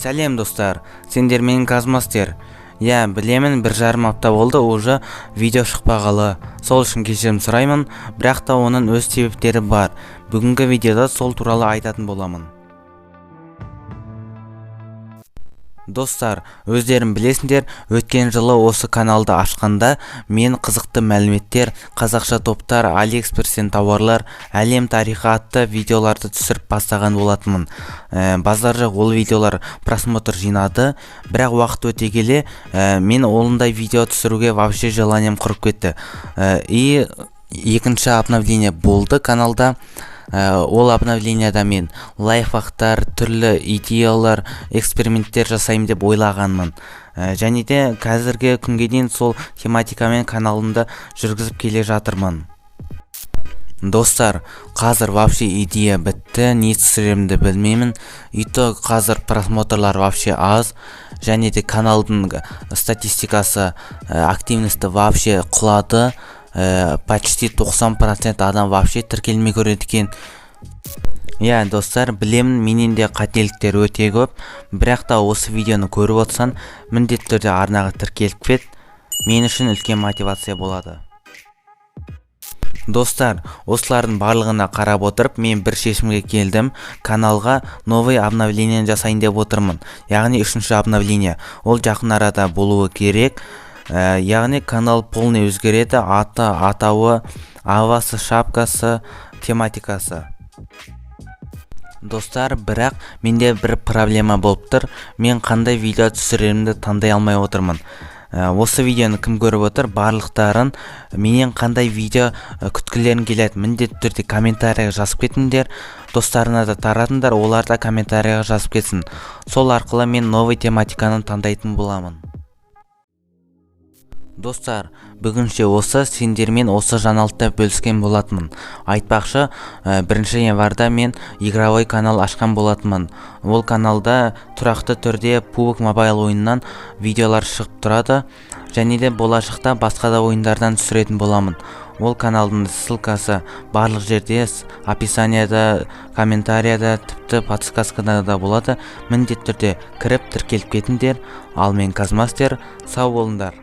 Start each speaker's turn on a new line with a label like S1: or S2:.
S1: Сәлем достар, сендер менің Казмастер. Білемін, 1,5 апта болды уже видео шықпағалы. Сол үшін кешірім сұраймын, бірақ та оның өз себептері бар. Бүгінгі видеода сол туралы айтатын боламын. Достар, өздерің білесіңдер, өткен жылы осы каналды ашқанда мен қызықты мәліметтер, қазақша топтар, AliExpress'тен тауарлар, әлем тарихы атты видеоларды түсіріп бастаған болатынмын. Базар ол видеолар просмотр жинады, бірақ уақыт өте келе мен олындай видео түсіруге вообще желанием құрып кетті. И екінші обновление болды каналда. Ол обновленияда мен лайфхактар, түрлі идеялар, эксперименттер жасаймын деп ойлағанмын. Және де қазіргі күнге дейін сол тематикамен каналымды жүргізіп келе жатырмын. Достар, қазір вообще идея бітті, не түсіремді білмеймін. Үйті қазір просмотрлар вообще аз, және де каналдың статистикасы, активності вообще құлады. Почти 90% адам вообще тіркелмей көреді екен. Достар, білемін, менен де қателіктер өте көп, бірақ та осы видеоны көріп отырсан, міндетті түрде арнаға тіркеліп кет. Мен үшін үлкен мотивация болады. Достар, осылардың барлығына қарап отырып, мен бір шешімге келдім. Каналға новый обновление жасайын деп отырмын. Яғни 3-ші обновление. Ол жақын арада болуы керек. Яғни канал полный өзгереді, атауы, авасы, шапкасы, тематикасы. Достар, бірақ менде бір проблема болып тұр. Мен қандай видео түсіремді таңдай алмай отырмын. Осы видеоны кім көріп отыр, барлықтарын менен қандай видео күткілерін келеді, міндетті түрде комментарияға жазып кетіңдер. Достарына да таратыңдар, олар да комментарияға жазып кетсін. Сол арқылы мен новый тематиканы таңдайтын боламын. Достар, бүгінше осы сендермен осы жаңалықта бөліскен болатынмын. Айтпақшы, 1 январда мен игровой канал ашқан болатынмын. Ол каналда тұрақты түрде PUBG Mobile ойыннан видеолар шығып тұрады, және де болашақта басқа да ойындардан түсіретін боламын. Ол каналдың ссылкасы барлық жерде, описанияда, комментарияда, тіпті подсказкада да болады. Міндетті түрде кіріп тіркеліп кетіңдер. Ал мен Казмастер, сау болыңдар.